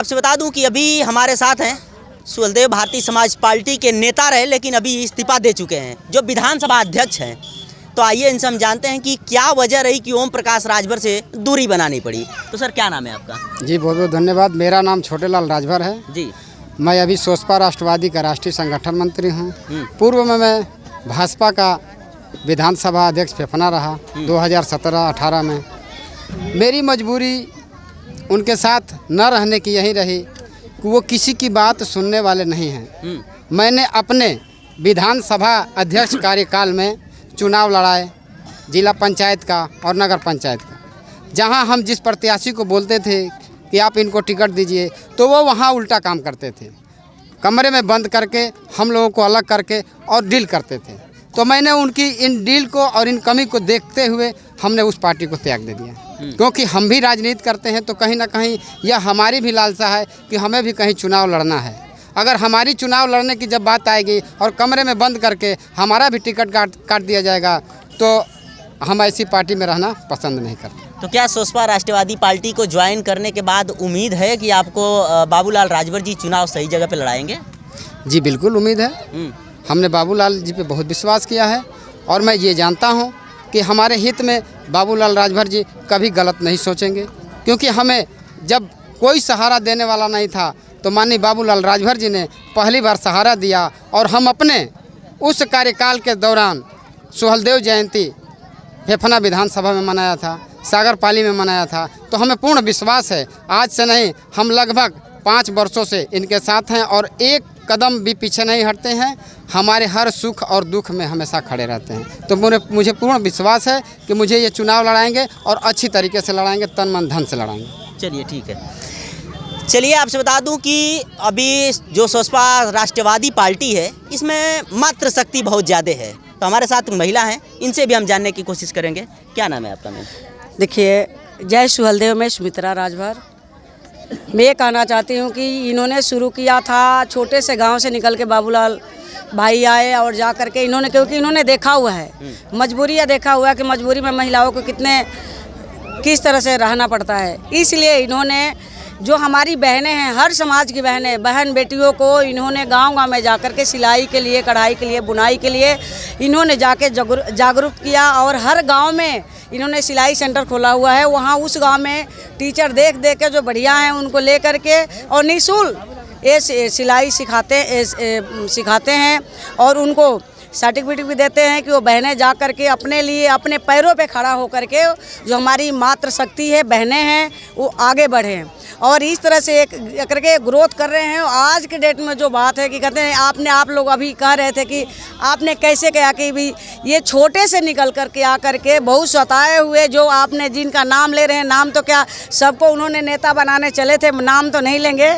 आपसे बता दूं कि अभी हमारे साथ हैं सुहलदेव भारतीय समाज पार्टी के नेता रहे, लेकिन अभी इस्तीफा दे चुके हैं, जो विधानसभा अध्यक्ष हैं। तो आइए इनसे हम जानते हैं कि क्या वजह रही कि ओम प्रकाश राजभर से दूरी बनानी पड़ी। तो सर, क्या नाम है आपका? जी बहुत बहुत धन्यवाद। मेरा नाम छोटेलाल राजभर है जी। मैं अभी सोसपा राष्ट्रवादी का राष्ट्रीय संगठन मंत्री हूँ। पूर्व में मैं भाजपा का विधानसभा अध्यक्ष फेफना रहा 2017-18 में। मेरी मजबूरी उनके साथ न रहने की यही रही कि वो किसी की बात सुनने वाले नहीं हैं। मैंने अपने विधानसभा अध्यक्ष कार्यकाल में चुनाव लड़ाए, जिला पंचायत का और नगर पंचायत का। जहां हम जिस प्रत्याशी को बोलते थे कि आप इनको टिकट दीजिए, तो वो वहां उल्टा काम करते थे। कमरे में बंद करके हम लोगों को अलग करके और डील करते थे। तो मैंने उनकी इन डील को और इन कमी को देखते हुए हमने उस पार्टी को त्याग दे दिया। क्योंकि हम भी राजनीति करते हैं तो कहीं ना कहीं यह हमारी भी लालसा है कि हमें भी कहीं चुनाव लड़ना है। अगर हमारी चुनाव लड़ने की जब बात आएगी और कमरे में बंद करके हमारा भी टिकट काट दिया जाएगा, तो हम ऐसी पार्टी में रहना पसंद नहीं करते। तो क्या सोसपा राष्ट्रवादी पार्टी को ज्वाइन करने के बाद उम्मीद है कि आपको बाबूलाल राजभर जी चुनाव सही जगह पे लड़ाएंगे? जी बिल्कुल उम्मीद है। हमने बाबूलाल जी पे बहुत विश्वास किया है और मैं ये जानता हूँ कि हमारे हित में बाबूलाल राजभर जी कभी गलत नहीं सोचेंगे। क्योंकि हमें जब कोई सहारा देने वाला नहीं था तो माननीय बाबूलाल राजभर जी ने पहली बार सहारा दिया और हम अपने उस कार्यकाल के दौरान सुहलदेव जयंती फेफना विधानसभा में मनाया था, सागरपाली में मनाया था। तो हमें पूर्ण विश्वास है, आज से नहीं, हम लगभग 5 वर्षों से इनके साथ हैं और एक कदम भी पीछे नहीं हटते हैं। हमारे हर सुख और दुख में हमेशा खड़े रहते हैं। तो मुझे पूर्ण विश्वास है कि मुझे ये चुनाव लड़ाएंगे और अच्छी तरीके से लड़ाएंगे, तन मन धन से लड़ाएंगे। चलिए ठीक है। चलिए आपसे बता दूं कि अभी जो सोसपा राष्ट्रवादी पार्टी है, इसमें मात्र शक्ति बहुत ज़्यादा है। तो हमारे साथ महिला हैं, इनसे भी हम जानने की कोशिश करेंगे। क्या नाम है आपका मैम? देखिए, जय सुहलदेव में सुमित्रा राजभर। मैं ये कहना चाहती हूँ कि इन्होंने शुरू किया था छोटे से गांव से निकल के बाबूलाल भाई आए और जा कर के इन्होंने, क्योंकि इन्होंने देखा हुआ है मजबूरियाँ, देखा हुआ है कि मजबूरी में महिलाओं को किस तरह से रहना पड़ता है। इसलिए इन्होंने, जो हमारी बहनें हैं, हर समाज की बहन बेटियों को इन्होंने गांव-गांव में जाकर के सिलाई के लिए, कढ़ाई के लिए, बुनाई के लिए इन्होंने जाके जागरूक किया। और हर गांव में इन्होंने सिलाई सेंटर खोला हुआ है। वहां उस गांव में टीचर देख के जो बढ़िया हैं उनको ले करके और निःशुल्क ये सिलाई सिखाते हैं और उनको सर्टिफिकेट भी देते हैं कि वो बहनें जा कर के अपने लिए अपने पैरों पे खड़ा हो कर के, जो हमारी मातृशक्ति है, बहनें हैं, वो आगे बढ़ें और इस तरह से एक करके ग्रोथ कर रहे हैं। आज के डेट में जो बात है कि कहते हैं आप लोग अभी कह रहे थे कि आपने कैसे कहा कि भी ये छोटे से निकल कर के आकर के बहुत सताए हुए, जो आपने जिनका नाम ले रहे हैं, नाम तो क्या सबको उन्होंने नेता बनाने चले थे, नाम तो नहीं लेंगे,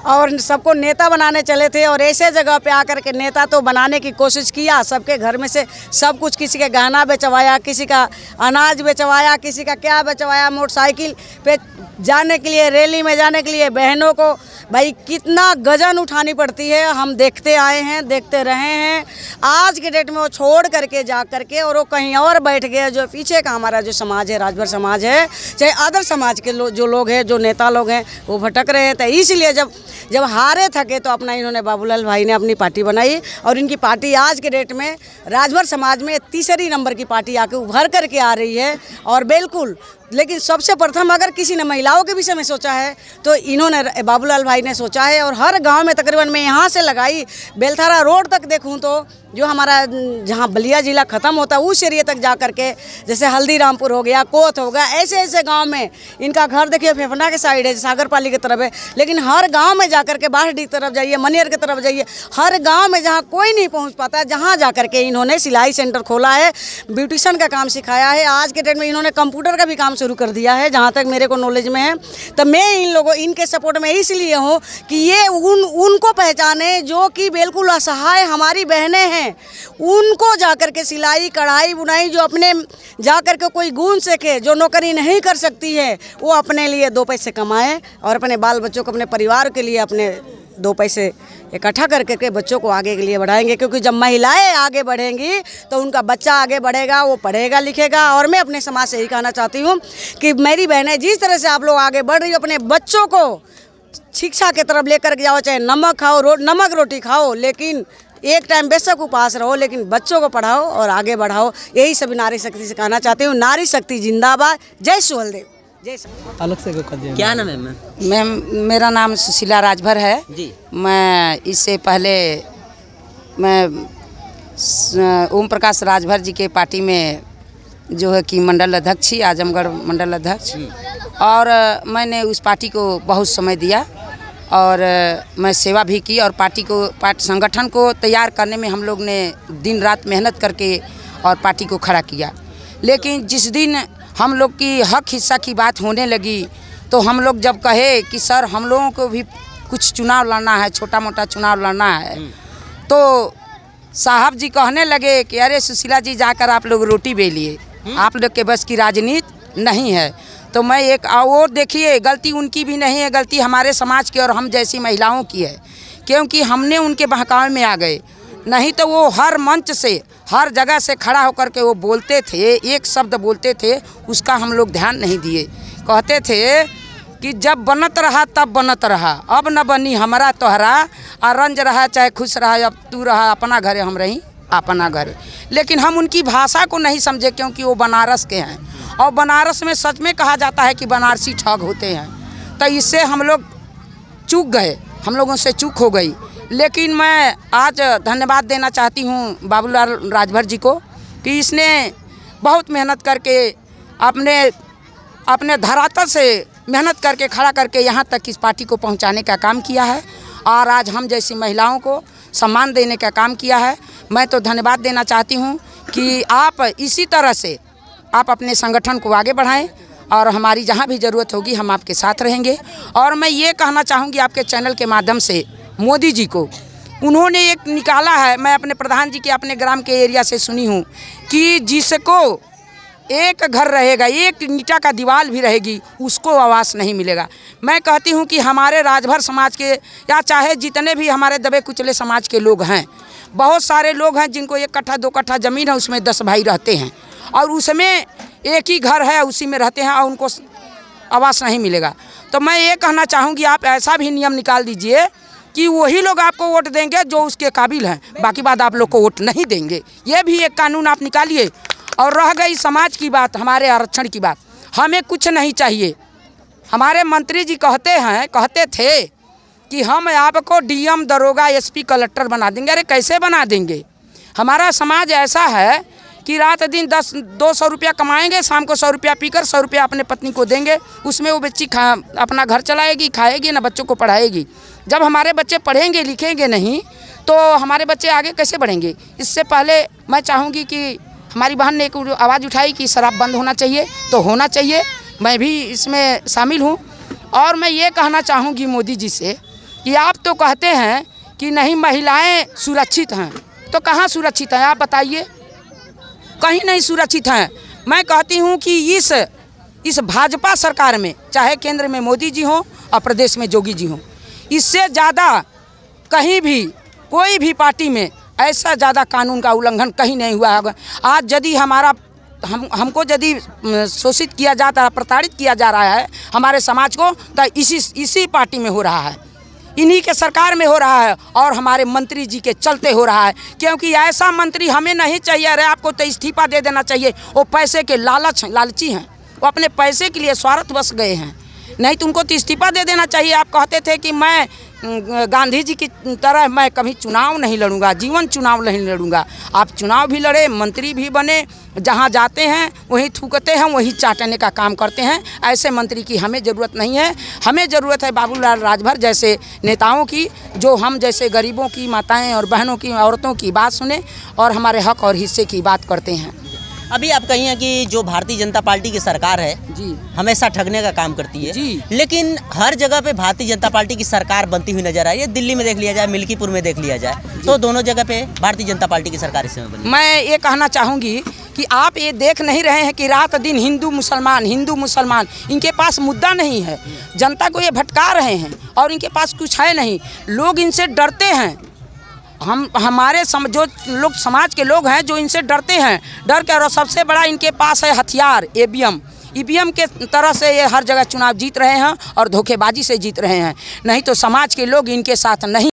और सबको नेता बनाने चले थे और ऐसे जगह पे आकर के नेता तो बनाने की कोशिश किया। सबके घर में से सब कुछ, किसी का गहना बेचवाया, किसी का अनाज बेचवाया, किसी का क्या बेचवाया, मोटरसाइकिल पे जाने के लिए, रैली में जाने के लिए बहनों को भाई कितना गजन उठानी पड़ती है। हम देखते आए हैं, देखते रहे हैं। आज के डेट में वो छोड़ करके जा करके और वो कहीं और बैठ गए। जो पीछे का हमारा जो समाज है, राजभर समाज है, चाहे अदर समाज के जो लोग हैं, जो नेता लोग हैं, वो भटक रहे हैं। तो इसलिए जब हारे थके तो अपना इन्होंने बाबूलाल भाई ने अपनी पार्टी बनाई और इनकी पार्टी आज के डेट में राजभर समाज में तीसरी नंबर की पार्टी आके उभर करके आ रही है। और बिल्कुल, लेकिन सबसे प्रथम अगर किसी ने महिलाओं के विषय में सोचा है तो इन्होंने, बाबूलाल भाई ने सोचा है। और हर गांव में तकरीबन मैं यहाँ से लगाई बेलथारा रोड तक देखूँ तो जो हमारा जहाँ बलिया जिला ख़त्म होता है उस एरिया तक जा कर के, जैसे हल्दीरामपुर हो गया, कोत हो गया, ऐसे गांव में इनका घर देखिए फेफना के साइड है, सागरपाली की तरफ है। लेकिन हर गांव में जा कर के बाहरडी की तरफ जाइए, मनियर की तरफ जाइए, हर गांव में जहां कोई नहीं पहुंच पाता, जहां जा कर के इन्होंने सिलाई सेंटर खोला है, ब्यूटिशियन का काम सिखाया है। आज के डेट में इन्होंने कंप्यूटर का भी काम शुरू कर दिया है, जहाँ तक मेरे को नॉलेज में है। तो मैं इनके सपोर्ट में इसलिए हूँ कि ये उनको पहचाने जो कि बिल्कुल असहाय हमारी बहनें हैं। उनको जाकर के सिलाई, कढ़ाई, बुनाई, जो अपने जाकर के कोई गुण सीखे, जो नौकरी नहीं कर सकती है, वो अपने लिए 2 पैसे कमाएं और अपने बाल बच्चों को, अपने परिवार के लिए अपने 2 पैसे इकट्ठा करके बच्चों को आगे के लिए बढ़ाएंगे। क्योंकि जब महिलाएं आगे बढ़ेंगी तो उनका बच्चा आगे बढ़ेगा, वो पढ़ेगा लिखेगा। और मैं अपने समाज से यही कहना चाहती हूँ कि मेरी बहनें, जिस तरह से आप लोग आगे बढ़ रही हो, अपने बच्चों को शिक्षा की तरफ लेकर के जाओ, चाहे नमक खाओ, नमक रोटी खाओ, लेकिन एक टाइम बेशक उपास रहो, लेकिन बच्चों को पढ़ाओ और आगे बढ़ाओ। यही सभी नारी शक्ति से कहना चाहती हूँ। नारी शक्ति जिंदाबाद। जय सुहलदेव। जय अलग से क्या नाम है मैम? मैम, मेरा नाम सुशीला राजभर है जी। मैं इससे पहले मैं ओम प्रकाश राजभर जी के पार्टी में जो है कि मंडल अध्यक्ष थी, आजमगढ़ मंडल अध्यक्ष, और मैंने उस पार्टी को बहुत समय दिया और मैं सेवा भी की और पार्टी संगठन को तैयार करने में हम लोग ने दिन रात मेहनत करके और पार्टी को खड़ा किया। लेकिन जिस दिन हम लोग की हक हिस्सा की बात होने लगी तो हम लोग जब कहे कि सर हम लोगों को भी कुछ चुनाव लड़ना है, छोटा मोटा चुनाव लड़ना है, तो साहब जी कहने लगे कि अरे सुशीला जी जाकर आप लोग रोटी बेलिए, आप लोग के बस की राजनीति नहीं है। तो मैं एक और देखिए, गलती उनकी भी नहीं है, गलती हमारे समाज की और हम जैसी महिलाओं की है, क्योंकि हमने उनके बहकावे में आ गए। नहीं तो वो हर मंच से, हर जगह से खड़ा होकर के वो बोलते थे, एक शब्द बोलते थे, उसका हम लोग ध्यान नहीं दिए। कहते थे कि जब बनत रहा तब बनत रहा, अब न बनी हमारा तोहरा, रंज रहा चाहे खुश रहा, अब तू रहा अपना घरे हम रही अपना घरे। लेकिन हम उनकी भाषा को नहीं समझे, क्योंकि वो बनारस के हैं और बनारस में सच में कहा जाता है कि बनारसी ठग होते हैं। तो इससे हम लोग चूक गए, हम लोगों से चूक हो गई। लेकिन मैं आज धन्यवाद देना चाहती हूँ बाबूलाल राजभर जी को कि इसने बहुत मेहनत करके अपने धरातल से मेहनत करके खड़ा करके यहाँ तक इस पार्टी को पहुँचाने का काम किया है और आज हम जैसी महिलाओं को सम्मान देने का काम किया है। मैं तो धन्यवाद देना चाहती हूँ कि आप इसी तरह से आप अपने संगठन को आगे बढ़ाएं और हमारी जहाँ भी ज़रूरत होगी हम आपके साथ रहेंगे। और मैं ये कहना चाहूँगी आपके चैनल के माध्यम से मोदी जी को, उन्होंने एक निकाला है, मैं अपने प्रधान जी के अपने ग्राम के एरिया से सुनी हूँ कि जिसको एक घर रहेगा, एक ईंटा का दीवार भी रहेगी, उसको आवास नहीं मिलेगा। मैं कहती हूँ कि हमारे राजभर समाज के या चाहे जितने भी हमारे दबे कुचले समाज के लोग हैं, बहुत सारे लोग हैं जिनको 1 कट्ठा 2 कट्ठा ज़मीन है, उसमें 10 भाई रहते हैं और उसमें एक ही घर है, उसी में रहते हैं और उनको आवास नहीं मिलेगा। तो मैं ये कहना चाहूँगी आप ऐसा भी नियम निकाल दीजिए कि वही लोग आपको वोट देंगे जो उसके काबिल हैं, बाकी बात आप लोग को वोट नहीं देंगे। ये भी एक कानून आप निकालिए। और रह गई समाज की बात, हमारे आरक्षण की बात, हमें कुछ नहीं चाहिए। हमारे मंत्री जी कहते थे कि हम आपको डीएम, दरोगा, एसपी, कलेक्टर बना देंगे। अरे कैसे बना देंगे? हमारा समाज ऐसा है कि रात दिन 200 रुपया कमाएंगे, शाम को 100 रुपया पीकर 100 रुपया अपने पत्नी को देंगे, उसमें वो बच्ची अपना घर चलाएगी, खाएगी, ना बच्चों को पढ़ाएगी। जब हमारे बच्चे पढ़ेंगे लिखेंगे नहीं तो हमारे बच्चे आगे कैसे बढ़ेंगे? इससे पहले मैं चाहूँगी कि हमारी बहन ने एक आवाज़ उठाई कि शराब बंद होना चाहिए, तो होना चाहिए, मैं भी इसमें शामिल हूँ। और मैं ये कहना चाहूँगी मोदी जी से कि आप तो कहते हैं कि नहीं महिलाएं सुरक्षित हैं, तो कहाँ सुरक्षित हैं आप बताइए? कहीं नहीं सुरक्षित हैं। मैं कहती हूँ कि इस भाजपा सरकार में, चाहे केंद्र में मोदी जी हों और प्रदेश में जोगी जी हों, इससे ज़्यादा कहीं भी कोई भी पार्टी में ऐसा ज़्यादा कानून का उल्लंघन कहीं नहीं हुआ है। आज यदि हमको यदि शोषित किया जाता है, प्रताड़ित किया जा रहा है हमारे समाज को, तो इसी पार्टी में हो रहा है, इन्हीं के सरकार में हो रहा है और हमारे मंत्री जी के चलते हो रहा है। क्योंकि ऐसा मंत्री हमें नहीं चाहिए। अरे आपको तो इस्तीफा दे देना चाहिए। वो पैसे के लालची हैं, वो अपने पैसे के लिए स्वार्थवश गए हैं, नहीं तो उनको तो इस्तीफा दे देना चाहिए। आप कहते थे कि मैं गांधी जी की तरह मैं कभी चुनाव नहीं लड़ूंगा, जीवन चुनाव नहीं लड़ूंगा। आप चुनाव भी लड़े, मंत्री भी बने, जहां जाते हैं वहीं थूकते हैं, वहीं चाटने का काम करते हैं। ऐसे मंत्री की हमें ज़रूरत नहीं है। हमें ज़रूरत है बाबूलाल राजभर जैसे नेताओं की, जो हम जैसे गरीबों की, माताएं और बहनों की, औरतों की बात सुने और हमारे हक और हिस्से की बात करते हैं। अभी आप कहिए कि जो भारतीय जनता पार्टी की सरकार है जी, हमेशा ठगने का काम करती है जी। लेकिन हर जगह पे भारतीय जनता पार्टी की सरकार बनती हुई नजर आ रही है। दिल्ली में देख लिया जाए, मिल्कीपुर में देख लिया जाए, तो दोनों जगह पे भारतीय जनता पार्टी की सरकार इस समय बनी। मैं ये कहना चाहूँगी कि आप ये देख नहीं रहे हैं कि रात दिन हिंदू मुसलमान इनके पास मुद्दा नहीं है। जनता को ये भटका रहे हैं और इनके पास कुछ है नहीं। लोग इनसे डरते हैं। हमारे जो लोग समाज के लोग हैं जो इनसे डरते हैं, डर के, और सबसे बड़ा इनके पास है हथियार, ईवीएम। ईवीएम के तरह से ये हर जगह चुनाव जीत रहे हैं और धोखेबाजी से जीत रहे हैं। नहीं तो समाज के लोग इनके साथ नहीं